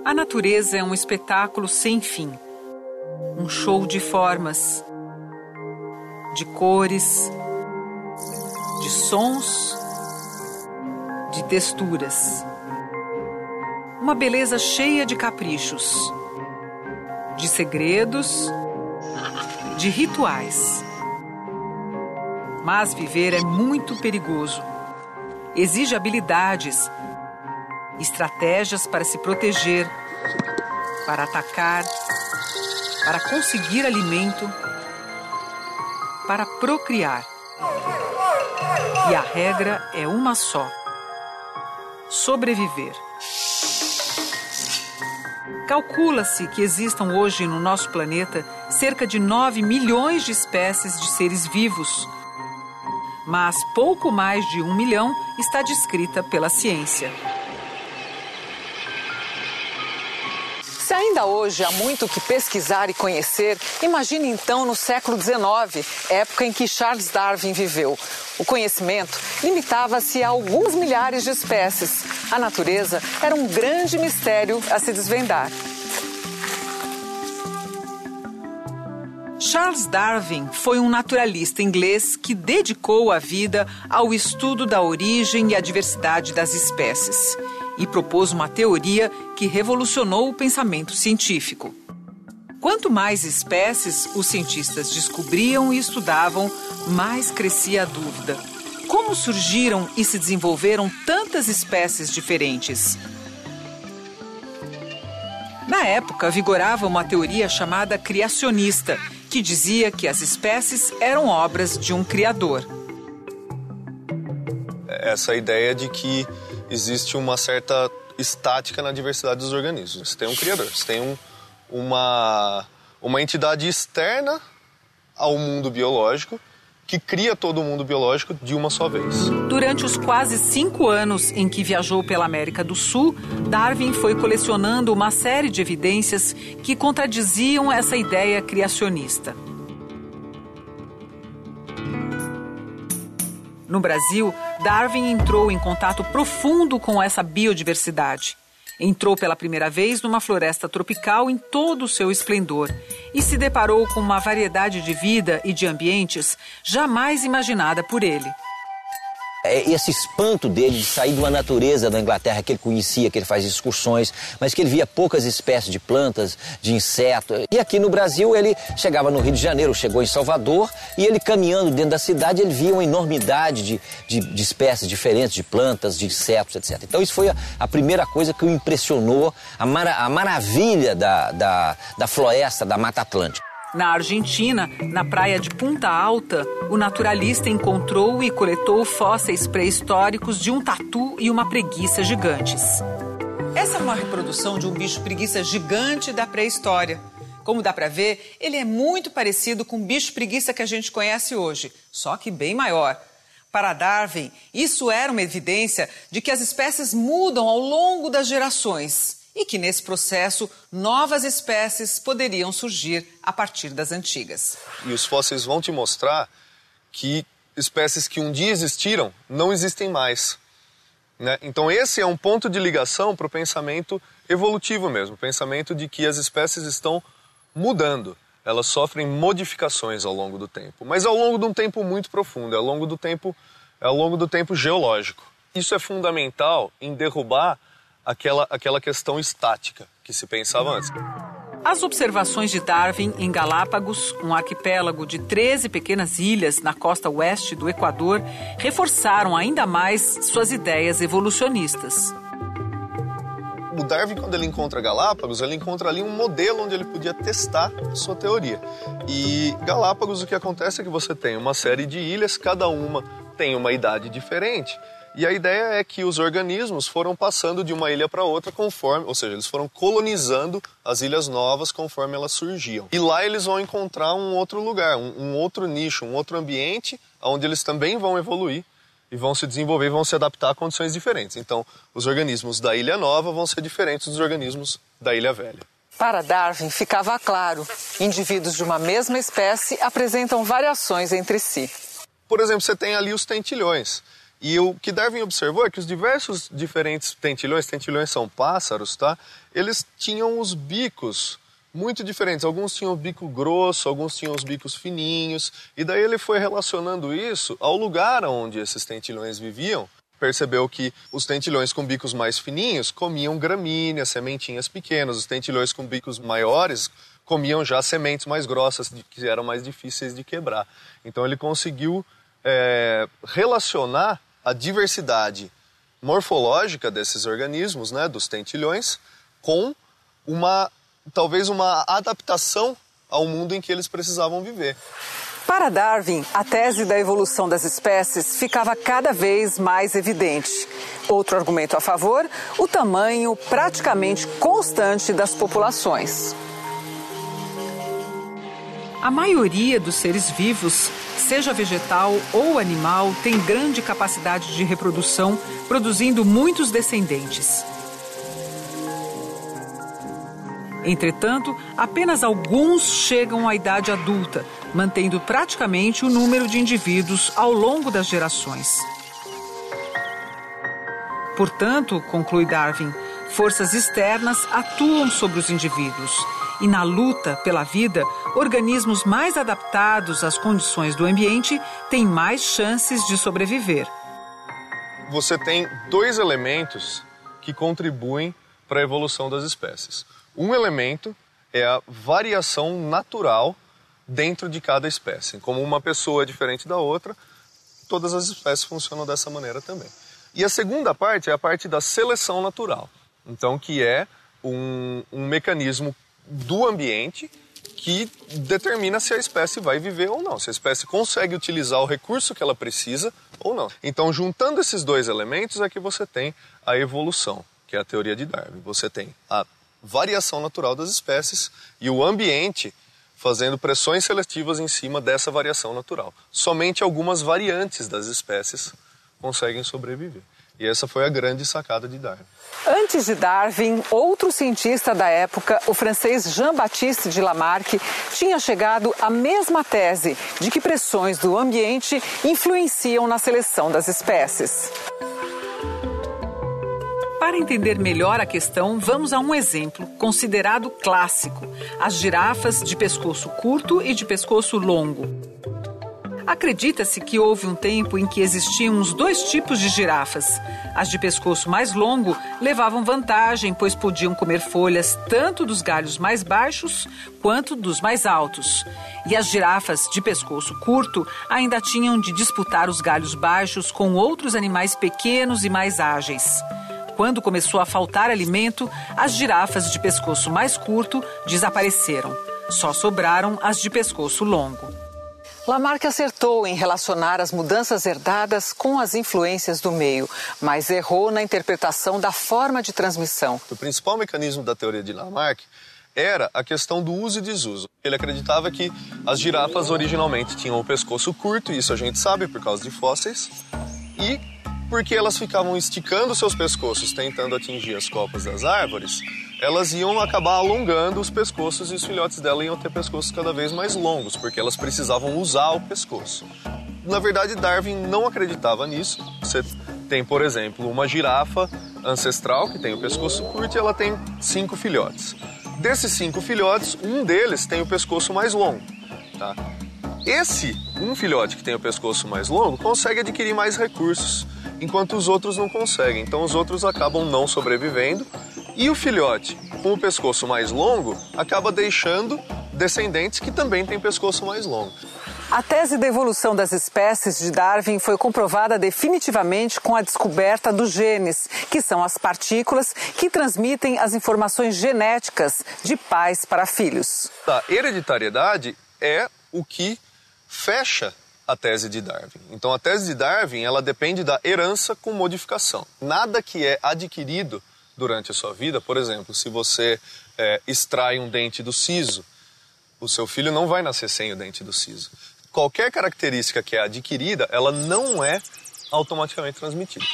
A natureza é um espetáculo sem fim. Um show de formas, de cores, de sons, de texturas. Uma beleza cheia de caprichos, de segredos, de rituais. Mas viver é muito perigoso. Exige habilidades, estratégias para se proteger, para atacar, para conseguir alimento, para procriar. E a regra é uma só: sobreviver. Calcula-se que existam hoje no nosso planeta cerca de 9 milhões de espécies de seres vivos, mas pouco mais de 1 milhão está descrita pela ciência. Se ainda hoje há muito o que pesquisar e conhecer, imagine então no século XIX, época em que Charles Darwin viveu. O conhecimento limitava-se a alguns milhares de espécies. A natureza era um grande mistério a se desvendar. Charles Darwin foi um naturalista inglês que dedicou a vida ao estudo da origem e a diversidade das espécies e propôs uma teoria que revolucionou o pensamento científico. Quanto mais espécies os cientistas descobriam e estudavam, mais crescia a dúvida. Como surgiram e se desenvolveram tantas espécies diferentes? Na época, vigorava uma teoria chamada criacionista, que dizia que as espécies eram obras de um criador. Essa ideia de que existe uma certa estática na diversidade dos organismos. Você tem um criador, você tem uma entidade externa ao mundo biológico que cria todo o mundo biológico de uma só vez. Durante os quase 5 anos em que viajou pela América do Sul, Darwin foi colecionando uma série de evidências que contradiziam essa ideia criacionista. No Brasil, Darwin entrou em contato profundo com essa biodiversidade. Entrou pela primeira vez numa floresta tropical em todo o seu esplendor e se deparou com uma variedade de vida e de ambientes jamais imaginada por ele. Esse espanto dele de sair de uma natureza da Inglaterra que ele conhecia, que ele fazia excursões, mas que ele via poucas espécies de plantas, de insetos. E aqui no Brasil ele chegava no Rio de Janeiro, chegou em Salvador, e ele caminhando dentro da cidade, ele via uma enormidade de espécies diferentes, de plantas, de insetos, etc. Então isso foi a primeira coisa que o impressionou, a maravilha da floresta, da Mata Atlântica. Na Argentina, na praia de Punta Alta, o naturalista encontrou e coletou fósseis pré-históricos de um tatu e uma preguiça gigantes. Essa é uma reprodução de um bicho preguiça gigante da pré-história. Como dá para ver, ele é muito parecido com o bicho preguiça que a gente conhece hoje, só que bem maior. Para Darwin, isso era uma evidência de que as espécies mudam ao longo das gerações e que, nesse processo, novas espécies poderiam surgir a partir das antigas. E os fósseis vão te mostrar que espécies que um dia existiram não existem mais, né? Então esse é um ponto de ligação para o pensamento evolutivo mesmo, o pensamento de que as espécies estão mudando. Elas sofrem modificações ao longo do tempo, mas ao longo de um tempo muito profundo, ao longo do tempo geológico. Isso é fundamental em derrubar aquela questão estática que se pensava antes. As observações de Darwin em Galápagos, um arquipélago de 13 pequenas ilhas na costa oeste do Equador, reforçaram ainda mais suas ideias evolucionistas. O Darwin, quando ele encontra Galápagos, ele encontra ali um modelo onde ele podia testar sua teoria. E Galápagos, o que acontece é que você tem uma série de ilhas, cada uma tem uma idade diferente. E a ideia é que os organismos foram passando de uma ilha para outra conforme, ou seja, eles foram colonizando as ilhas novas conforme elas surgiam. E lá eles vão encontrar um outro lugar, um outro nicho, um outro ambiente, onde eles também vão evoluir e vão se desenvolver e vão se adaptar a condições diferentes. Então, os organismos da ilha nova vão ser diferentes dos organismos da ilha velha. Para Darwin, ficava claro, indivíduos de uma mesma espécie apresentam variações entre si. Por exemplo, você tem ali os tentilhões, E o que Darwin observou é que os diferentes tentilhões são pássaros, tá? Eles tinham os bicos muito diferentes. Alguns tinham o bico grosso, alguns tinham os bicos fininhos. E daí ele foi relacionando isso ao lugar onde esses tentilhões viviam. Percebeu que os tentilhões com bicos mais fininhos comiam gramíneas, sementinhas pequenas. Os tentilhões com bicos maiores comiam já sementes mais grossas, que eram mais difíceis de quebrar. Então ele conseguiu relacionar a diversidade morfológica desses organismos, né, dos tentilhões, com talvez uma adaptação ao mundo em que eles precisavam viver. Para Darwin, a tese da evolução das espécies ficava cada vez mais evidente. Outro argumento a favor, o tamanho praticamente constante das populações. A maioria dos seres vivos, seja vegetal ou animal, tem grande capacidade de reprodução, produzindo muitos descendentes. Entretanto, apenas alguns chegam à idade adulta, mantendo praticamente o número de indivíduos ao longo das gerações. Portanto, conclui Darwin, forças externas atuam sobre os indivíduos. E na luta pela vida, organismos mais adaptados às condições do ambiente têm mais chances de sobreviver. Você tem dois elementos que contribuem para a evolução das espécies. Um elemento é a variação natural dentro de cada espécie. Como uma pessoa é diferente da outra, todas as espécies funcionam dessa maneira também. E a segunda parte é a parte da seleção natural. Então, que é um mecanismo do ambiente que determina se a espécie vai viver ou não, se a espécie consegue utilizar o recurso que ela precisa ou não. Então, juntando esses dois elementos é que você tem a evolução, que é a teoria de Darwin. Você tem a variação natural das espécies e o ambiente fazendo pressões seletivas em cima dessa variação natural. Somente algumas variantes das espécies conseguem sobreviver. E essa foi a grande sacada de Darwin. Antes de Darwin, outro cientista da época, o francês Jean-Baptiste de Lamarck, tinha chegado à mesma tese de que pressões do ambiente influenciam na seleção das espécies. Para entender melhor a questão, vamos a um exemplo considerado clássico: as girafas de pescoço curto e de pescoço longo. Acredita-se que houve um tempo em que existiam os dois tipos de girafas. As de pescoço mais longo levavam vantagem, pois podiam comer folhas tanto dos galhos mais baixos quanto dos mais altos. E as girafas de pescoço curto ainda tinham de disputar os galhos baixos com outros animais pequenos e mais ágeis. Quando começou a faltar alimento, as girafas de pescoço mais curto desapareceram. Só sobraram as de pescoço longo. Lamarck acertou em relacionar as mudanças herdadas com as influências do meio, mas errou na interpretação da forma de transmissão. O principal mecanismo da teoria de Lamarck era a questão do uso e desuso. Ele acreditava que as girafas originalmente tinham o pescoço curto, isso a gente sabe por causa de fósseis, e porque elas ficavam esticando seus pescoços tentando atingir as copas das árvores, elas iam acabar alongando os pescoços e os filhotes dela iam ter pescoços cada vez mais longos, porque elas precisavam usar o pescoço. Na verdade, Darwin não acreditava nisso. Você tem, por exemplo, uma girafa ancestral que tem o pescoço curto e ela tem 5 filhotes. Desses 5 filhotes, um deles tem o pescoço mais longo, tá? Esse filhote que tem o pescoço mais longo consegue adquirir mais recursos, enquanto os outros não conseguem. Então os outros acabam não sobrevivendo e o filhote com o pescoço mais longo acaba deixando descendentes que também têm pescoço mais longo. A tese da evolução das espécies de Darwin foi comprovada definitivamente com a descoberta dos genes, que são as partículas que transmitem as informações genéticas de pais para filhos. A hereditariedade é o que fecha a tese de Darwin. Então a tese de Darwin, ela depende da herança com modificação. Nada que é adquirido durante a sua vida, por exemplo, se você extrai um dente do siso, o seu filho não vai nascer sem o dente do siso. Qualquer característica que é adquirida, ela não é automaticamente transmitida.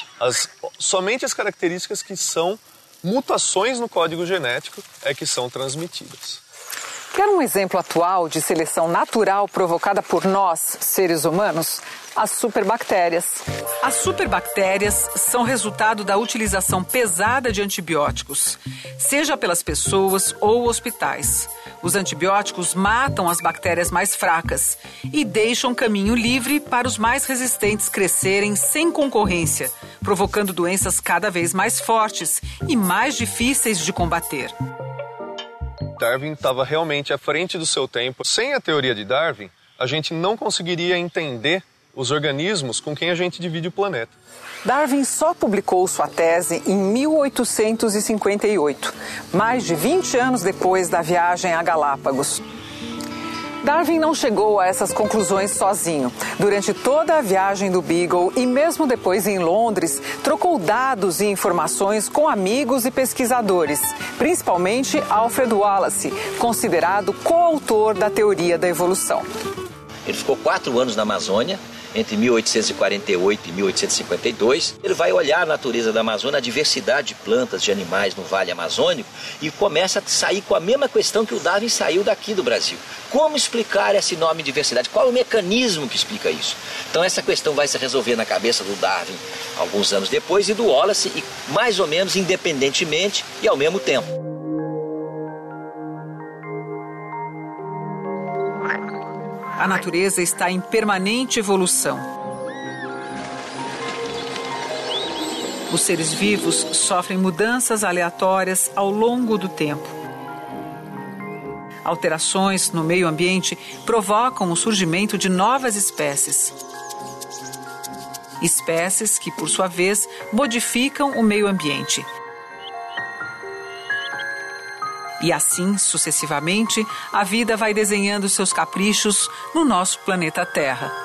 Somente as características que são mutações no código genético é que são transmitidas. Quer um exemplo atual de seleção natural provocada por nós, seres humanos? As superbactérias. As superbactérias são resultado da utilização pesada de antibióticos, seja pelas pessoas ou hospitais. Os antibióticos matam as bactérias mais fracas e deixam caminho livre para os mais resistentes crescerem sem concorrência, provocando doenças cada vez mais fortes e mais difíceis de combater. Darwin estava realmente à frente do seu tempo. Sem a teoria de Darwin, a gente não conseguiria entender os organismos com quem a gente divide o planeta. Darwin só publicou sua tese em 1858, mais de 20 anos depois da viagem a Galápagos. Darwin não chegou a essas conclusões sozinho. Durante toda a viagem do Beagle e mesmo depois em Londres, trocou dados e informações com amigos e pesquisadores, principalmente Alfred Wallace, considerado coautor da teoria da evolução. Ele ficou 4 anos na Amazônia, entre 1848 e 1852. Ele vai olhar a natureza da Amazônia, a diversidade de plantas, de animais no Vale Amazônico, e começa a sair com a mesma questão que o Darwin saiu daqui do Brasil. Como explicar esse enorme diversidade? Qual é o mecanismo que explica isso? Então essa questão vai se resolver na cabeça do Darwin alguns anos depois e do Wallace, e mais ou menos independentemente e ao mesmo tempo. A natureza está em permanente evolução. Os seres vivos sofrem mudanças aleatórias ao longo do tempo. Alterações no meio ambiente provocam o surgimento de novas espécies. Espécies que, por sua vez, modificam o meio ambiente. E assim, sucessivamente, a vida vai desenhando seus caprichos no nosso planeta Terra.